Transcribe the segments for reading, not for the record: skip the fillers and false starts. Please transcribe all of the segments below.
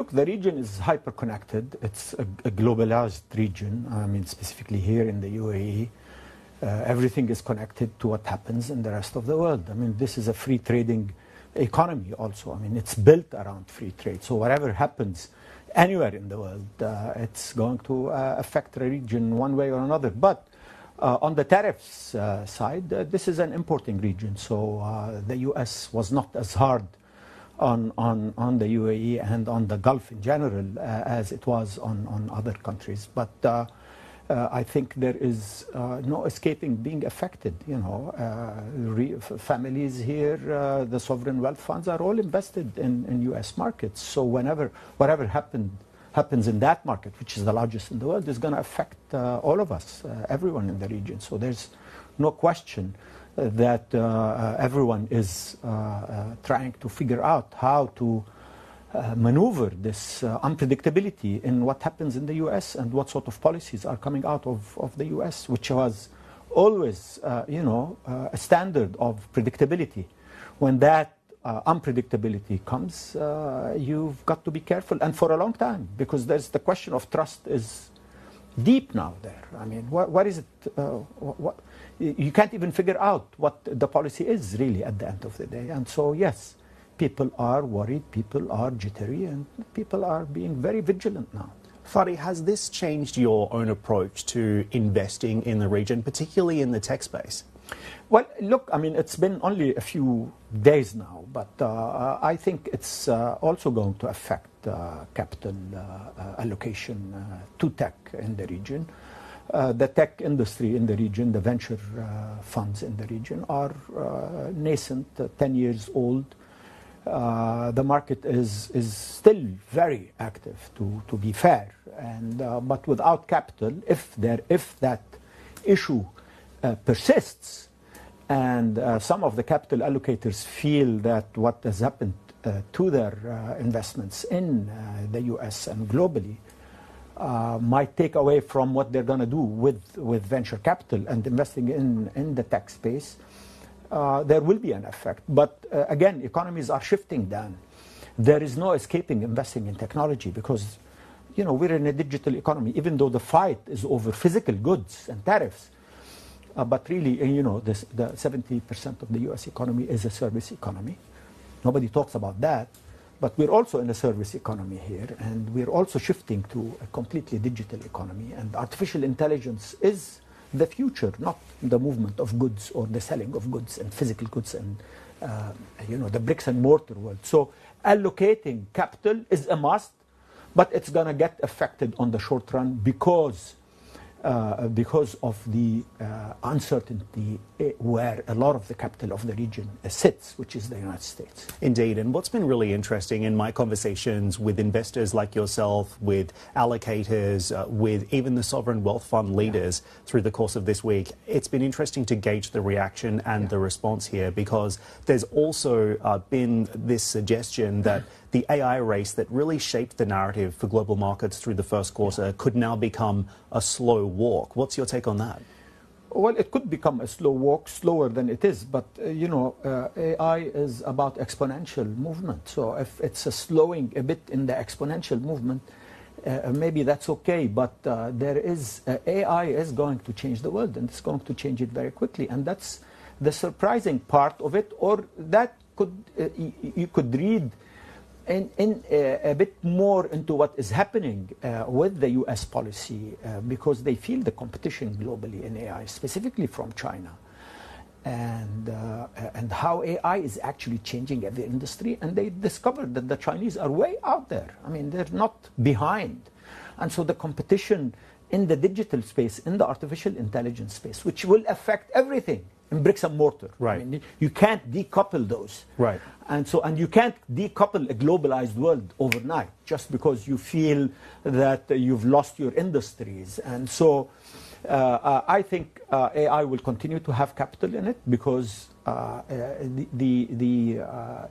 look, the region is hyper-connected. It's a globalized region. I mean, specifically here in the UAE, everything is connected to what happens in the rest of the world. I mean, this is a free trading economy also. I mean, it's built around free trade. So whatever happens anywhere in the world, it's going to affect the region one way or another. But on the tariffs side, this is an importing region. So the U.S. was not as hard on the UAE and on the Gulf in general as it was on other countries. But I think there is no escaping being affected. You know, families here, the sovereign wealth funds are all invested in U.S. markets. So whatever happens in that market, which is the largest in the world, is going to affect all of us, everyone in the region. So there's no question that everyone is trying to figure out how to maneuver this unpredictability in what happens in the U.S. and what sort of policies are coming out of the U.S., which was always, a standard of predictability. When that unpredictability comes, you've got to be careful, and for a long time, because there's the question of trust is deep now there. I mean, what is it? You can't even figure out what the policy is really at the end of the day. And so, yes, people are worried, people are jittery, and people are being very vigilant now. Fadi, has this changed your own approach to investing in the region, particularly in the tech space? Well, look, I mean, it's been only a few days now, but I think it's also going to affect capital allocation to tech in the region. The tech industry in the region, the venture funds in the region are nascent, 10 years old. The market is still very active, to be fair, and but without capital, if that issue persists, and some of the capital allocators feel that what has happened to their investments in the U.S. and globally might take away from what they're going to do with venture capital and investing in the tech space, there will be an effect. But again, economies are shifting, Dan. There is no escaping investing in technology because, we're in a digital economy, even though the fight is over physical goods and tariffs. But really, the 70% of the U.S. economy is a service economy. Nobody talks about that. But we're also in a service economy here, and we're also shifting to a completely digital economy. And artificial intelligence is the future, not the movement of goods or the selling of goods and physical goods and, the bricks and mortar world. So allocating capital is a must, but it's going to get affected on the short run because of the uncertainty where a lot of the capital of the region sits, which is the United States. Indeed, and what's been really interesting in my conversations with investors like yourself, with allocators, with even the sovereign wealth fund leaders through the course of this week, it's been interesting to gauge the reaction and the response here, because there's also been this suggestion that the AI race that really shaped the narrative for global markets through the first quarter could now become a slow walk. What's your take on that? Well, it could become a slow walk, slower than it is, but AI is about exponential movement. So if it's a slowing a bit in the exponential movement, maybe that's okay. But AI is going to change the world, and it's going to change it very quickly, and that's the surprising part of it. Or that you could read in a bit more into what is happening with the U.S. policy because they feel the competition globally in AI, specifically from China, and how AI is actually changing the industry. And they discovered that the Chinese are way out there. I mean, they're not behind. And so the competition in the digital space, in the artificial intelligence space, which will affect everything in bricks and mortar. Right. I mean, you can't decouple those. Right. And you can't decouple a globalized world overnight just because you feel that you've lost your industries. And so I think AI will continue to have capital in it because the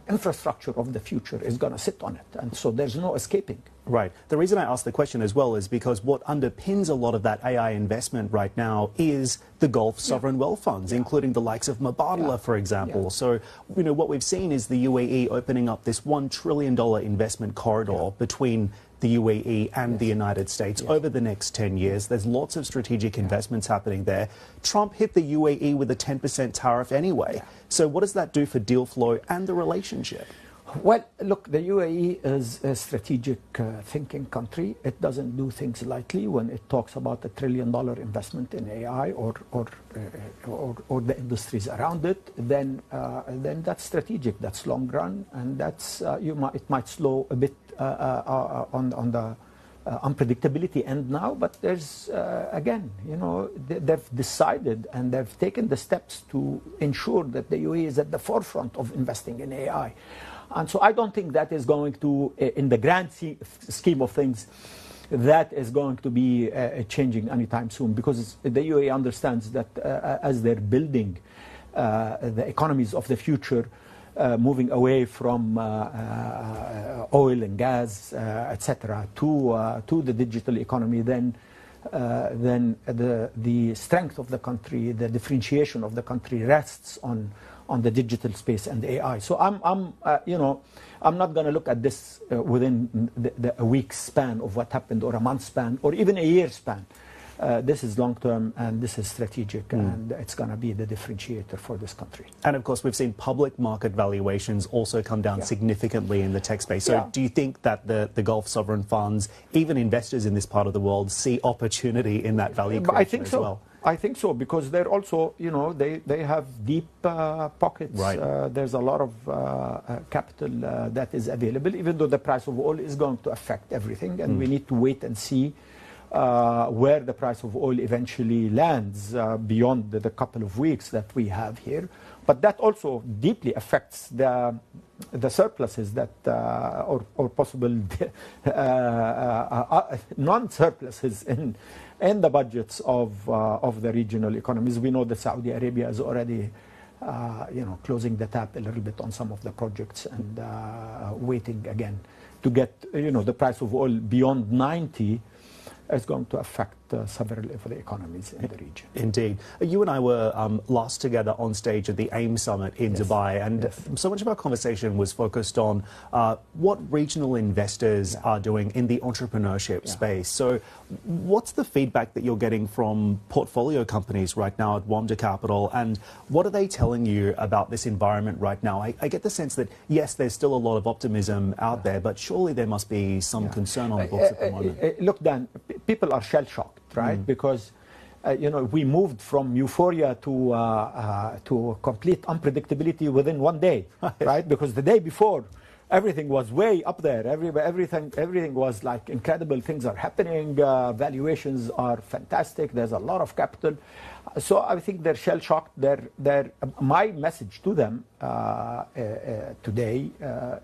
infrastructure of the future is going to sit on it. And so there's no escaping. Right. The reason I asked the question as well is because what underpins a lot of that AI investment right now is the Gulf sovereign wealth funds, including the likes of Mubadala, for example. So, you know, what we've seen is the UAE opening up this $1 trillion investment corridor between the UAE and the United States over the next 10 years. There's lots of strategic investments happening there. Trump hit the UAE with a 10% tariff anyway. So what does that do for deal flow and the relationship? Well, look, the UAE is a strategic thinking country. It doesn't do things lightly. When it talks about $1 trillion investment in AI or the industries around it, then that's strategic, that's long run, and that's it might slow a bit on the unpredictability end now. But there's again, you know, they've decided and they've taken the steps to ensure that the UAE is at the forefront of investing in AI. And so I don't think that is going to, in the grand scheme of things, that is going to be changing anytime soon, because the UAE understands that as they're building the economies of the future, moving away from oil and gas, etc., to the digital economy, then the strength of the country, the differentiation of the country rests on the digital space and AI. So I'm not going to look at this within a week's span of what happened, or a month span, or even a year span. This is long term and this is strategic, and it's going to be the differentiator for this country. And of course, we've seen public market valuations also come down significantly in the tech space. So do you think that the Gulf sovereign funds, even investors in this part of the world, see opportunity in that value creation as well? I think so, because they're also, you know, they have deep pockets. Right. There's a lot of capital that is available, even though the price of oil is going to affect everything, and we need to wait and see where the price of oil eventually lands beyond the couple of weeks that we have here. But that also deeply affects the surpluses that, or possible non-surpluses in the budgets of the regional economies. We know that Saudi Arabia is already closing the tap a little bit on some of the projects, and waiting again to get the price of oil beyond 90 is going to affect several of the economies in the region. Indeed. You and I were last together on stage at the AIM Summit in Dubai, and so much of our conversation was focused on what regional investors are doing in the entrepreneurship space. So what's the feedback that you're getting from portfolio companies right now at Wamda Capital, and what are they telling you about this environment right now? I get the sense that, yes, there's still a lot of optimism out there, but surely there must be some concern on the books at the moment. Look, Dan, people are shell-shocked, right? Because we moved from euphoria to complete unpredictability within one day, right? Because the day before, everything was way up there. Everything was like incredible. Things are happening. Valuations are fantastic. There's a lot of capital. So I think they're shell-shocked. My message to them today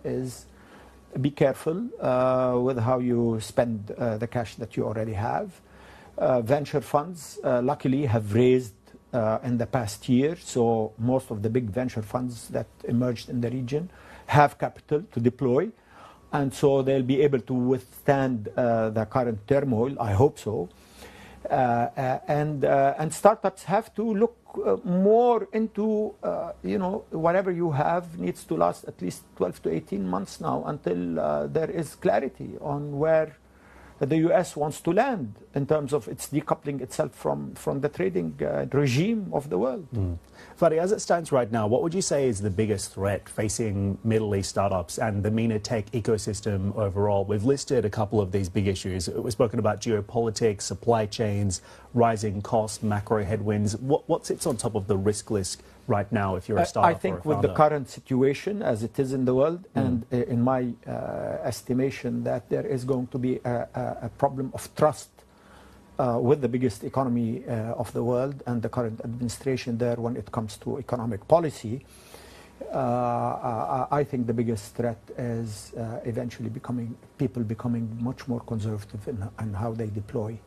is, be careful with how you spend the cash that you already have. Venture funds, luckily, have raised in the past year. So most of the big venture funds that emerged in the region have capital to deploy. And so they'll be able to withstand the current turmoil. I hope so. And startups have to look more into, whatever you have needs to last at least 12 to 18 months now, until there is clarity on where the U.S. wants to land in terms of its decoupling itself from the trading regime of the world. Fadi, as it stands right now, what would you say is the biggest threat facing Middle East startups and the MENA tech ecosystem overall? We've listed a couple of these big issues. We've spoken about geopolitics, supply chains, rising costs, macro headwinds. What sits on top of the risk list right now if you're a startup? I think with the current situation as it is in the world, and in my estimation, that there is going to be a problem of trust with the biggest economy of the world and the current administration there when it comes to economic policy. I think the biggest threat is eventually people becoming much more conservative in how they deploy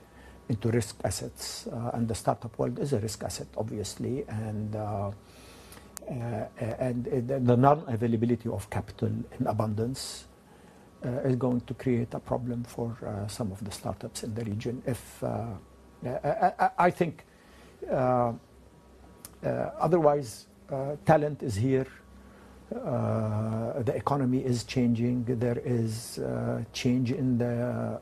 into risk assets. And the startup world is a risk asset, obviously. And And the non-availability of capital in abundance is going to create a problem for some of the startups in the region. If I think otherwise, talent is here. The economy is changing. There is change in the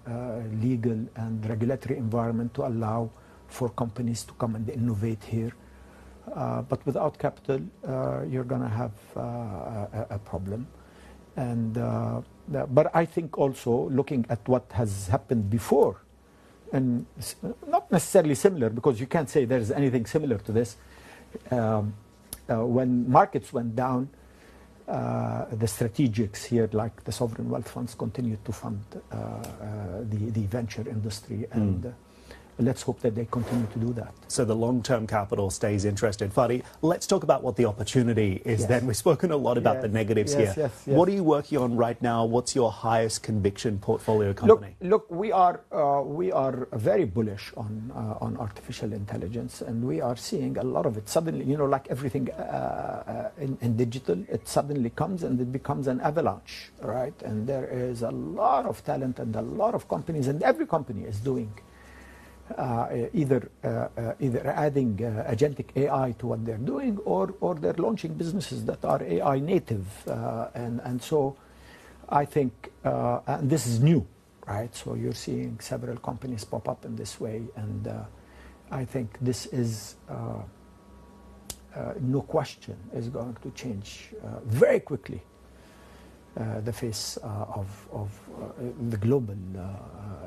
legal and regulatory environment to allow for companies to come and innovate here. But without capital, you're going to have a problem. And but I think also looking at what has happened before, and not necessarily similar, because you can't say there's anything similar to this. When markets went down, the strategics here, like the sovereign wealth funds, continued to fund the venture industry, and let's hope that they continue to do that. So the long-term capital stays interested. Fadi, let's talk about what the opportunity is then. We've spoken a lot about the negatives here. What are you working on right now? What's your highest conviction portfolio company? Look, we are very bullish on artificial intelligence, and we are seeing a lot of it. Suddenly, you know, like everything in digital, it suddenly comes and it becomes an avalanche, right? And there is a lot of talent and a lot of companies, and every company is doing either adding agentic AI to what they're doing, or they're launching businesses that are AI native, and so I think and this is new, right? So you're seeing several companies pop up in this way, and I think this is no question is going to change very quickly the face of the global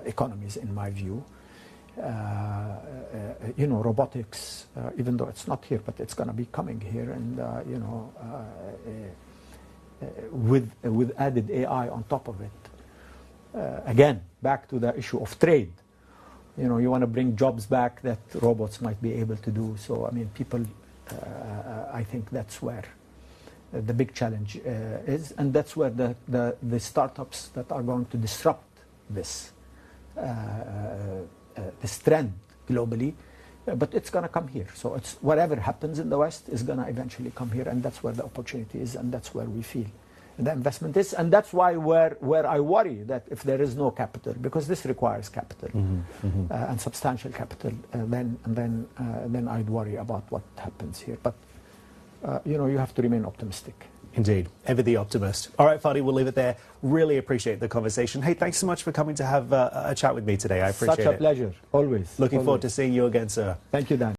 economies, in my view. You know, robotics, even though it's not here, but it's going to be coming here, and you know, with added AI on top of it. Again, back to the issue of trade. You know, you want to bring jobs back that robots might be able to do. So, I mean, people, I think that's where the big challenge is, and that's where the startups that are going to disrupt this trend globally, but it's going to come here. So it's whatever happens in the West is going to eventually come here, and that's where the opportunity is, and that's where we feel the investment is, and that's why where I worry that if there is no capital, because this requires capital and substantial capital, then I'd worry about what happens here. But you know, you have to remain optimistic. Indeed. Ever the optimist. All right, Fadi, we'll leave it there. Really appreciate the conversation. Hey, thanks so much for coming to have a chat with me today. I appreciate it. Such a pleasure. Always. Looking forward to seeing you again, sir. Thank you, Dan.